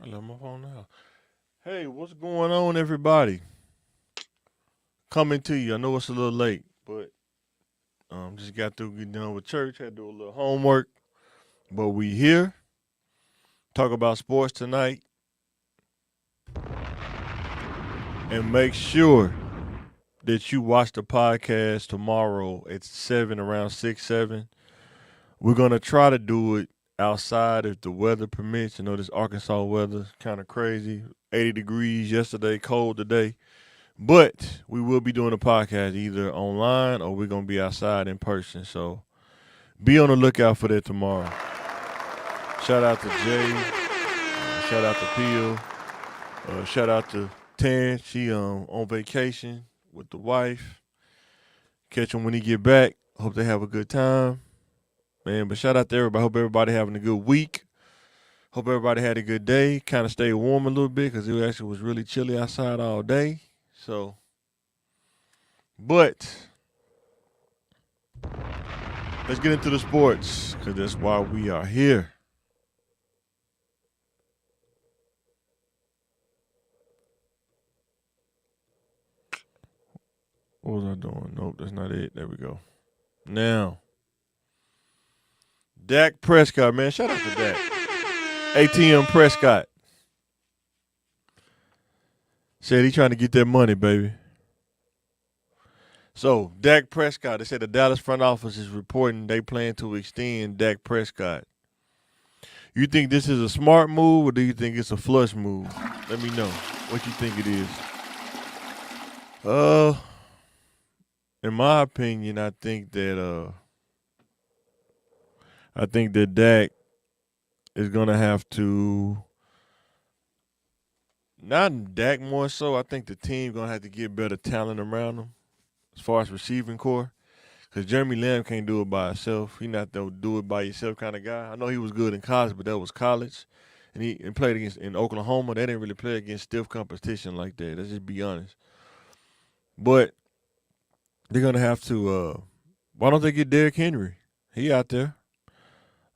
I left my phone now. Hey, what's going on, everybody? Coming to you. I know it's a little late, but just got through getting done with church. Had to do a little homework, but we here talk about sports tonight, and make sure that you watch the podcast tomorrow at 7, around 6, 7. We're gonna try to do it outside if the weather permits. You know, this Arkansas weather kind of crazy. 80 degrees yesterday, cold today. But we will be doing a podcast either online or we're gonna be outside in person. So be on the lookout for that tomorrow. Shout out to Jay. Shout out to Peel. Shout out to Tan. She on vacation with the wife. Catch him when he get back. Hope they have a good time. Man, but shout out to everybody. Hope everybody having a good week. Hope everybody had a good day. Kind of stayed warm a little bit because it actually was really chilly outside all day. So, but let's get into the sports because that's why we are here. What was I doing? Nope, that's not it. There we go. Now, Dak Prescott, man. Shout out to Dak. ATM Prescott. Said he trying to get that money, baby. So, Dak Prescott, they said the Dallas front office is reporting they plan to extend Dak Prescott. You think this is a smart move or do you think it's a flush move? Let me know what you think it is. In my opinion, I think that Dak is gonna have to, not Dak more so. I think the team gonna have to get better talent around him as far as receiving core. Because Jeremy Lamb can't do it by himself. He not the do it by yourself kind of guy. I know he was good in college, but that was college. And he played against in Oklahoma. They didn't really play against stiff competition like that. Let's just be honest. But they're gonna have to. Why don't they get Derrick Henry? He out there.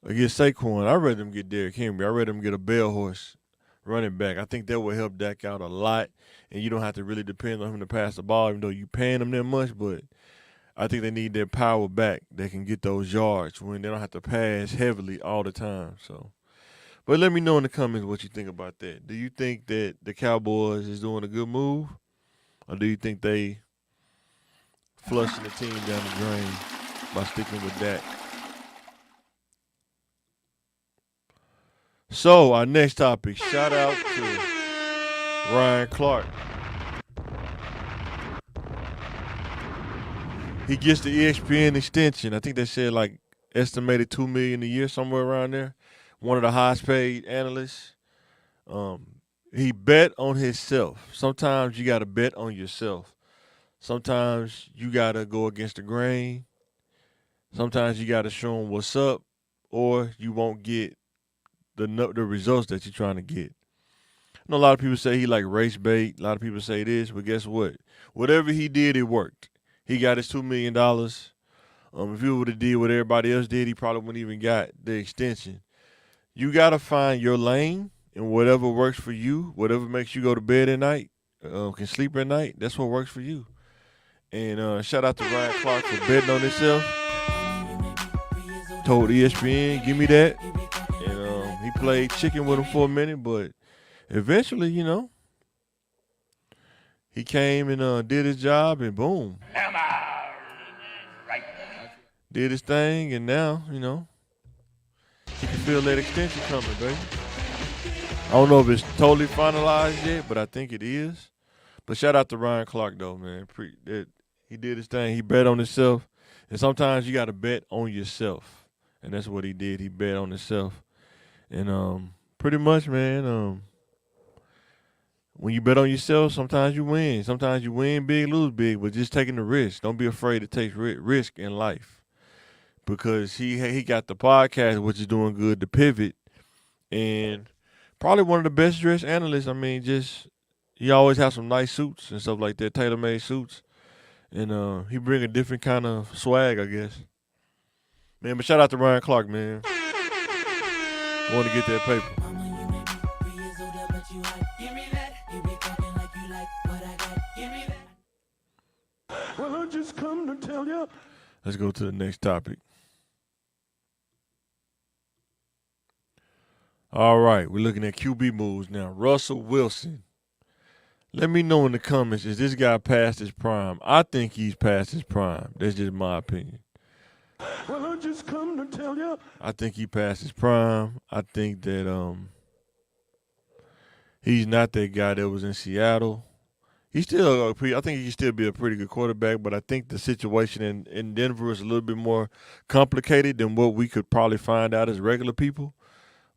Or get Saquon. I'd rather them get Derrick Henry. I'd rather them get a bell horse running back. I think that will help Dak out a lot, and you don't have to really depend on him to pass the ball, even though you paying him that much. But I think they need their power back. They can get those yards when they don't have to pass heavily all the time. So, but let me know in the comments what you think about that. Do you think that the Cowboys is doing a good move, or do you think they flushing the team down the drain by sticking with Dak? So, our next topic, shout out to Ryan Clark. He gets the ESPN extension. I think they said like estimated $2 million a year, somewhere around there. One of the highest paid analysts. He bet on himself. Sometimes you gotta bet on yourself. Sometimes you gotta go against the grain. Sometimes you gotta show them what's up, or you won't get the results that you're trying to get. I know a lot of people say he like race bait. A lot of people say this, but guess what? Whatever he did, it worked. He got his $2 million. If he would have did what everybody else did, he probably wouldn't even got the extension. You got to find your lane and whatever works for you, whatever makes you go to bed at night, can sleep at night, that's what works for you. And shout out to Ryan Clark for betting on himself. Told ESPN, give me that. And he played chicken with him for a minute, but eventually, he came and did his job, and boom. Am I right? Did his thing, and now, he can feel that extension coming, baby. I don't know if it's totally finalized yet, but I think it is. But shout out to Ryan Clark, though, man. He did his thing. He bet on himself. And sometimes you got to bet on yourself. And that's what he did. He bet on himself. And pretty much, man, when you bet on yourself, sometimes you win. Sometimes you win big, lose big, but just taking the risk. Don't be afraid to take risk in life. Because he got the podcast, which is doing good, to pivot. And probably one of the best dressed analysts. I mean, he always has some nice suits and stuff like that, tailor-made suits. And he bring a different kind of swag, I guess. Man, but shout out to Ryan Clark, man. Going to get that paper. Well, I just come to tell you. Let's go to the next topic. All right, we're looking at QB moves now. Russell Wilson. Let me know in the comments, is this guy past his prime? I think he's past his prime. That's just my opinion. Well, I just come to tell you. I think he passed his prime. I think that he's not that guy that was in Seattle. He's still, I think he can still be a pretty good quarterback, but I think the situation in Denver is a little bit more complicated than what we could probably find out as regular people.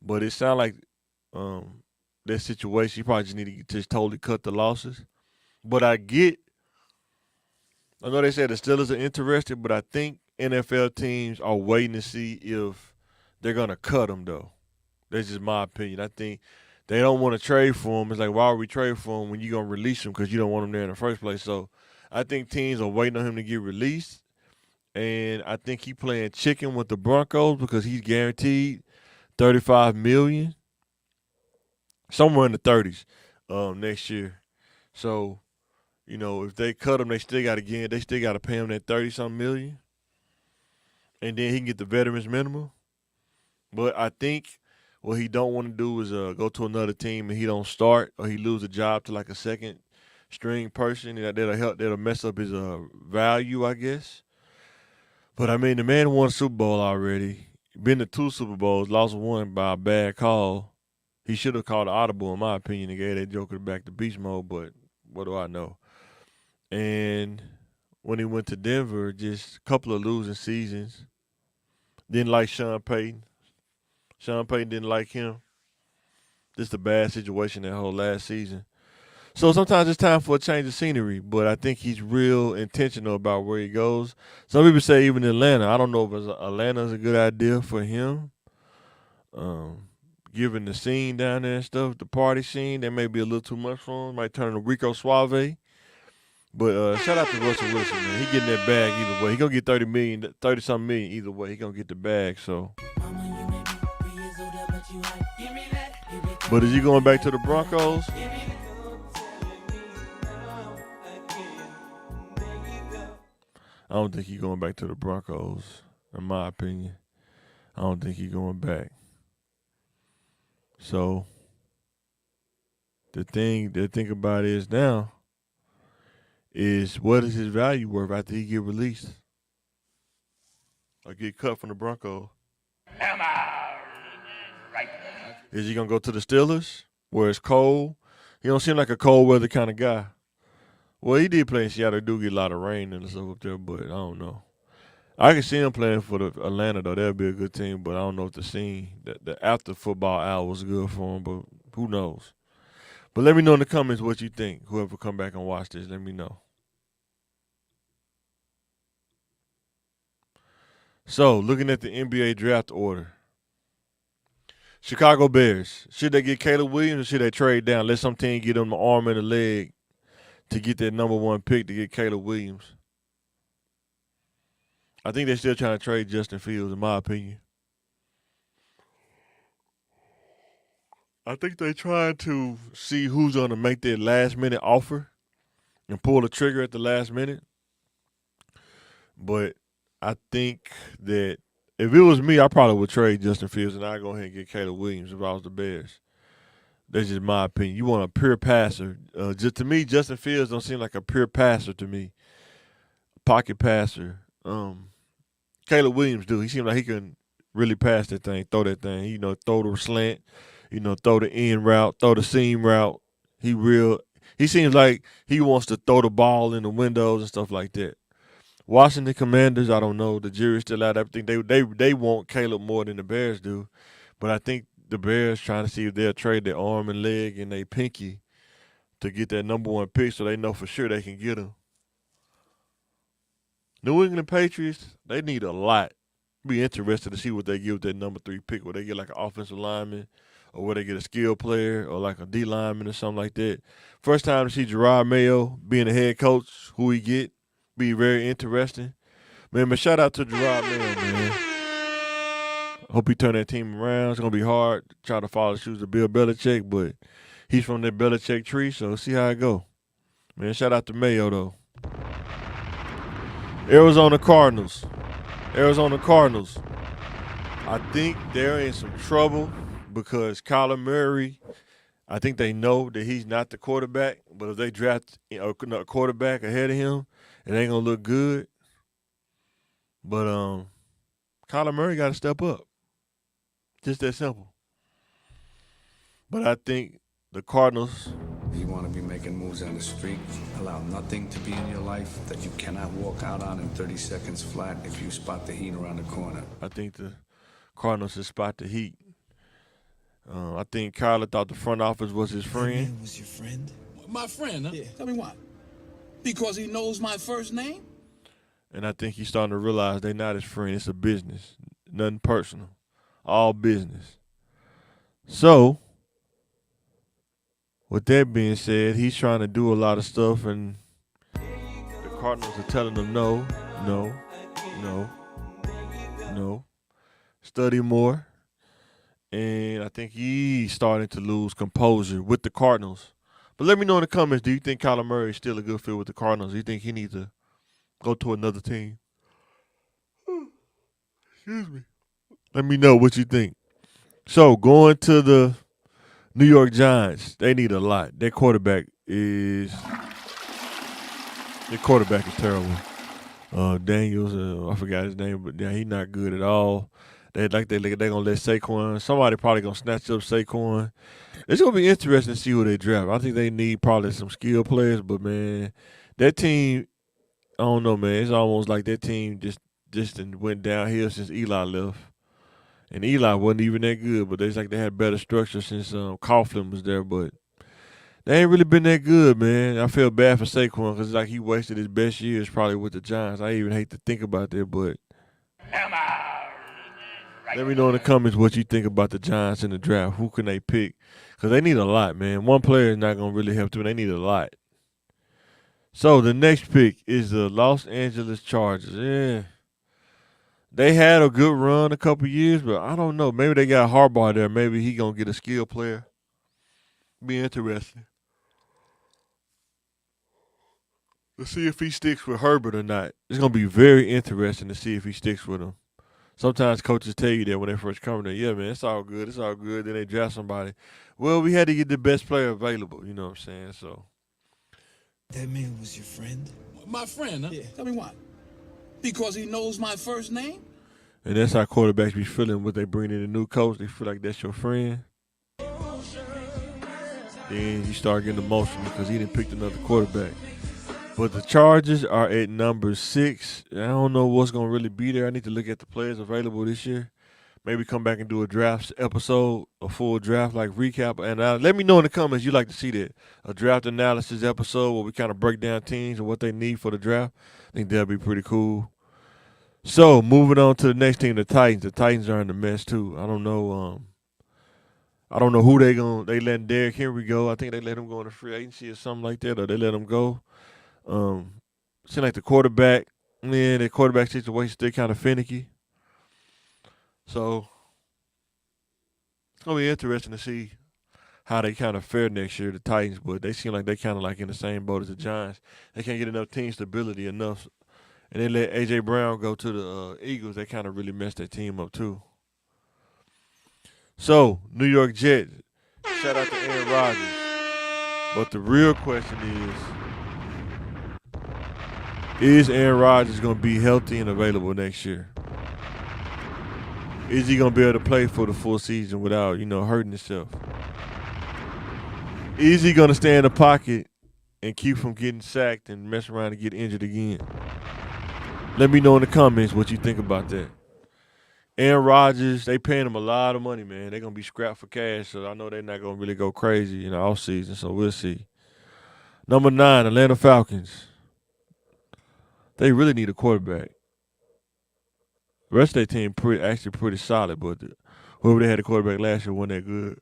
But it sounds like that situation, you probably just need to just totally cut the losses. But I know they said the Steelers are interested, but I think NFL teams are waiting to see if they're going to cut him, though. That's just my opinion. I think they don't want to trade for him. It's like, why would we trade for him when you're going to release him because you don't want him there in the first place? So I think teams are waiting on him to get released. And I think he's playing chicken with the Broncos because he's guaranteed $35 million, somewhere in the 30s next year. So, if they cut him, they still got to pay him that 30-something million. And then he can get the veterans minimum. But I think what he don't want to do is go to another team and he don't start or he lose a job to like a second string person. That'll mess up his value, I guess. But I mean, the man won a Super Bowl already. Been to 2 Super Bowls, lost one by a bad call. He should have called an audible, in my opinion, and gave that joker back to beast mode. But what do I know? And when he went to Denver, just a couple of losing seasons. Didn't like Sean Payton. Sean Payton didn't like him. Just a bad situation that whole last season. So sometimes it's time for a change of scenery, but I think he's real intentional about where he goes. Some people say even Atlanta. I don't know if Atlanta's a good idea for him. Given the scene down there and stuff, the party scene, that may be a little too much for him. Might turn to Rico Suave. But shout out to Russell Wilson, man. He getting that bag either way. He gonna get 30-something million either way. He gonna get the bag, so. But is he going back to the Broncos? I don't think he's going back to the Broncos, in my opinion. I don't think he's going back. So, the thing to think about is now is what is his value worth after he get released or get cut from the Broncos? Am I right? Is he going to go to the Steelers where it's cold? He don't seem like a cold weather kind of guy. Well, he did play in Seattle. Do get a lot of rain and stuff up there, but I don't know. I can see him playing for the Atlanta, though. That'd be a good team, but I don't know if the scene, the after football hour was good for him, but who knows. But let me know in the comments what you think. Whoever come back and watch this, let me know. So, looking at the NBA draft order. Chicago Bears, should they get Caleb Williams or should they trade down? Let some team get them the arm and the leg to get that number 1 pick to get Caleb Williams. I think they're still trying to trade Justin Fields, in my opinion. I think they're trying to see who's going to make their last-minute offer and pull the trigger at the last minute. But I think that if it was me, I probably would trade Justin Fields and I'd go ahead and get Caleb Williams if I was the Bears. That's just my opinion. You want a pure passer. Just to me, Justin Fields don't seem like a pure passer to me. Pocket passer. Caleb Williams do. He seems like he can really pass that thing, throw that thing. Throw the slant, throw the in route, throw the seam route. He seems like he wants to throw the ball in the windows and stuff like that. Washington Commanders, I don't know. The jury's still out. I think they want Caleb more than the Bears do. But I think the Bears trying to see if they'll trade their arm and leg and their pinky to get that number 1 pick so they know for sure they can get him. New England Patriots, they need a lot. Be interested to see what they get with that number 3 pick. Where they get like an offensive lineman or where they get a skill player or like a D lineman or something like that. First time to see Gerard Mayo being a head coach, who he get, be very interesting. Man, but shout out to Gerard Mayo, man. Hope he turn that team around. It's going to be hard to try to follow the shoes of Bill Belichick, but He's from that Belichick tree, so see how it go. Man, shout out to Mayo though. Arizona Cardinals. Arizona Cardinals. I think they're in some trouble because Kyler Murray, I think they know that he's not the quarterback, but if they draft a quarterback ahead of him, it ain't gonna look good. But Kyler Murray got to step up. Just that simple. But I think the Cardinals. You want to be making moves on the street, allow nothing to be in your life that you cannot walk out on in 30 seconds flat if you spot the heat around the corner. I think the Cardinals should spot the heat. I think Kyler thought the front office was his friend. That man was your friend? My friend, huh? Yeah. Tell me why. Because he knows my first name? And I think he's starting to realize they're not his friend. It's a business. Nothing personal. All business. So, with that being said, he's trying to do a lot of stuff, and the Cardinals are telling him no. Study more. And I think he's starting to lose composure with the Cardinals. But let me know in the comments, do you think Kyler Murray is still a good fit with the Cardinals? Do you think he needs to go to another team? Excuse me. Let me know what you think. So, going to the New York Giants, they need a lot. Their quarterback is terrible. Daniels, I forgot his name, but yeah, he's not good at all. They're gonna let Saquon. Somebody probably gonna snatch up Saquon. It's gonna be interesting to see who they draft. I think they need probably some skill players, but man, that team, I don't know, man. It's almost like that team just went downhill since Eli left. And Eli wasn't even that good, but it's like they had better structure since Coughlin was there. But they ain't really been that good, man. I feel bad for Saquon because it's like he wasted his best years probably with the Giants. I even hate to think about that, but let me know in the comments what you think about the Giants in the draft. Who can they pick? Because they need a lot, man. One player is not going to really help them. They need a lot. So the next pick is the Los Angeles Chargers. Yeah. They had a good run a couple years, but I don't know. Maybe they got Harbaugh there. Maybe he going to get a skilled player. Be interesting to see if he sticks with Herbert or not. It's going to be very interesting to see if he sticks with him. Sometimes coaches tell you that when they first come there, yeah, man, it's all good. Then they draft somebody. Well, we had to get the best player available, you know what I'm saying? So That man was your friend? My friend, huh? Yeah. Tell me why. Because he knows my first name? And that's how quarterbacks be feeling when they bring in a new coach. They feel like that's your friend. Then you start getting emotional because he didn't pick another quarterback. But the Chargers are at number 6. I don't know what's going to really be there. I need to look at the players available this year. Maybe come back and do a draft episode, a full draft like recap. And let me know in the comments you like to see that. A draft analysis episode where we kind of break down teams and what they need for the draft. I think that'd be pretty cool. So, moving on to the next team, the Titans. The Titans are in the mess too. I don't know who they letting Derrick Henry go. I think they let him go in the free agency or something like that, or they let him go. Seems like the quarterback, man, the quarterback situation still kind of finicky. So it's gonna be interesting to see how they kind of fare next year, the Titans. But they seem like they kind of like in the same boat as the Giants. They can't get enough team stability enough, and they let AJ Brown go to the Eagles. They kind of really messed their team up too. So New York Jets, shout out to Aaron Rodgers. But the real question is Aaron Rodgers going to be healthy and available next year? Is he going to be able to play for the full season without, hurting himself? Is he going to stay in the pocket and keep from getting sacked and mess around and get injured again? Let me know in the comments what you think about that. Aaron Rodgers, they paying him a lot of money, man. They're going to be scrapped for cash, so I know they're not going to really go crazy in the offseason, so we'll see. Number 9, Atlanta Falcons. They really need a quarterback. The rest of their team pretty solid, but whoever they had a quarterback last year wasn't that good.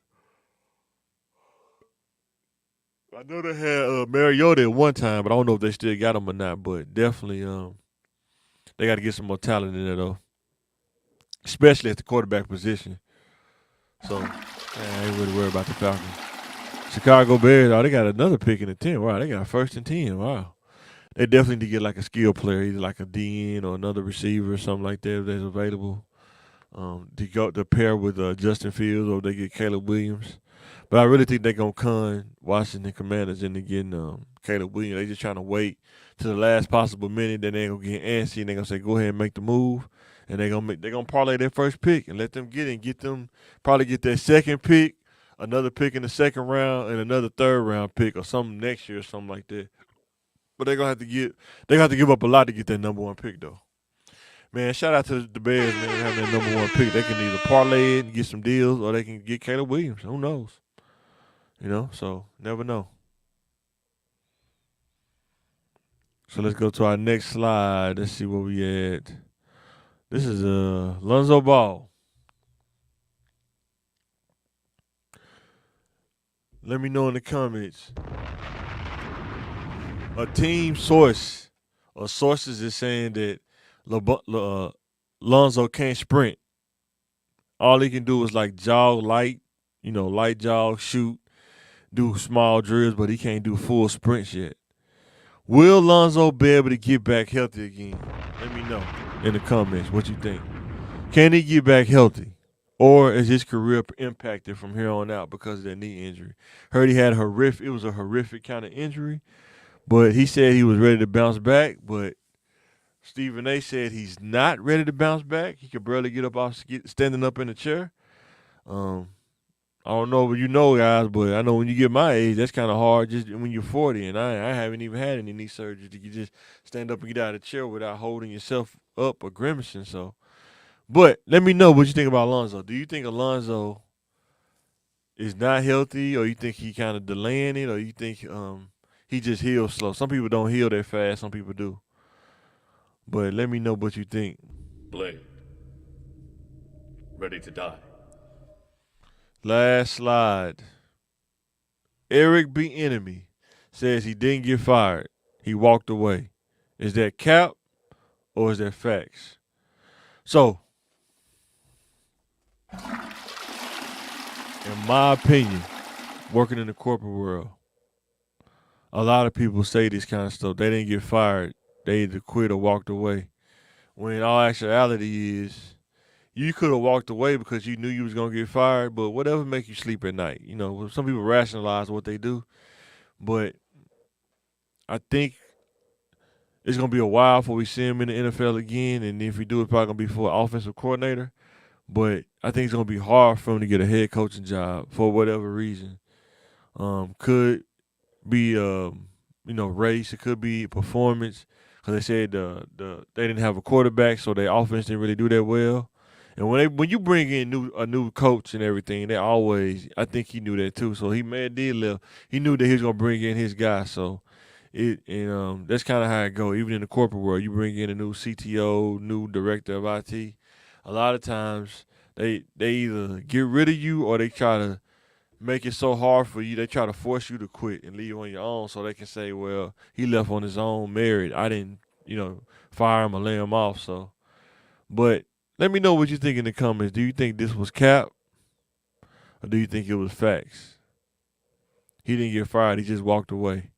I know they had Mariota at one time, but I don't know if they still got him or not. But definitely, they got to get some more talent in there though, especially at the quarterback position. So I ain't really worried about the Falcons. Chicago Bears, they got another pick in the 10. Wow, they got first and 10. Wow. They definitely need to get like a skill player, either like a DN or another receiver or something like that if that's available. To pair with Justin Fields, or they get Caleb Williams. But I really think they're gonna con Washington Commanders into getting Caleb Williams. They just trying to wait to the last possible minute. Then they're gonna get antsy and they're gonna say, "Go ahead and make the move." And they're gonna parlay their first pick and let them get them probably get their second pick, another pick in the second round, and another third round pick or something next year or something like that. But they have to give up a lot to get that number one pick though. Man, shout out to the Bears, man, having that number one pick. They can either parlay it and get some deals, or they can get Caleb Williams. Who knows? So never know. So let's go to our next slide. Let's see where we at. This is Lonzo Ball. Let me know in the comments. A team source or sources is saying that Lonzo can't sprint. All he can do is like jog light, light jog, shoot, do small drills, but he can't do full sprints yet. Will Lonzo be able to get back healthy again? Let me know in the comments what you think. Can he get back healthy? Or is his career impacted from here on out because of that knee injury? Heard he had it was a horrific kind of injury, but he said he was ready to bounce back, but Stephen A said he's not ready to bounce back. He could barely get up off standing up in the chair. I don't know what guys, but I know when you get my age, that's kind of hard just when you're 40, and I haven't even had any knee surgery. You just stand up and get out of the chair without holding yourself up or grimacing. So, but let me know what you think about Alonzo. Do you think Alonzo is not healthy, or you think he kind of delaying it, or you think he just heals slow? Some people don't heal that fast. Some people do. But let me know what you think. Blade. Ready to die. Last slide. Eric B. Enemy says he didn't get fired. He walked away. Is that cap or is that facts? So, in my opinion, working in the corporate world, a lot of people say this kind of stuff. They didn't get fired. They either quit or walked away. When in all actuality is, you could have walked away because you knew you was going to get fired, but whatever make you sleep at night. Some people rationalize what they do, but I think it's going to be a while before we see him in the NFL again, and if we do, it's probably going to be for an offensive coordinator, but I think it's going to be hard for him to get a head coaching job for whatever reason. Could be, race. It could be performance, because they said they didn't have a quarterback, so their offense didn't really do that well. And when you bring in a new coach and everything, I think he knew that too. So he did left. He knew that he was gonna bring in his guy. So that's kind of how it goes. Even in the corporate world, you bring in a new CTO, new director of IT. A lot of times they either get rid of you or they try to make it so hard for you. They try to force you to quit and leave on your own, so they can say, "Well, he left on his own merit. I didn't, fire him or lay him off." So, but let me know what you think in the comments. Do you think this was cap, or do you think it was facts? He didn't get fired. He just walked away.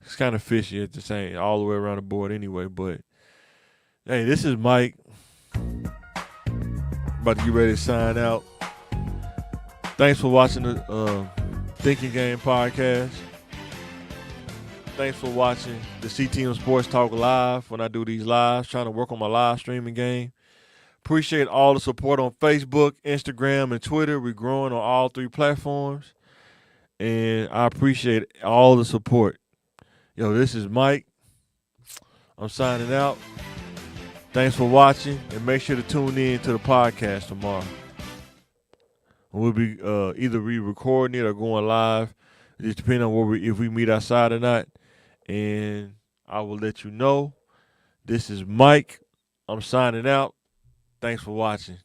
It's kind of fishy at the same, all the way around the board anyway. But, hey, this is Mike. About to get ready to sign out. Thanks for watching the Thinking Game podcast. Thanks for watching the CTM Sports Talk live when I do these lives, trying to work on my live streaming game. Appreciate all the support on Facebook, Instagram, and Twitter. We're growing on all three platforms. And I appreciate all the support. This is Mike. I'm signing out. Thanks for watching. And make sure to tune in to the podcast tomorrow. We'll be either re-recording it or going live. Just depending on if we meet outside or not. And I will let you know. This is Mike. I'm signing out. Thanks for watching.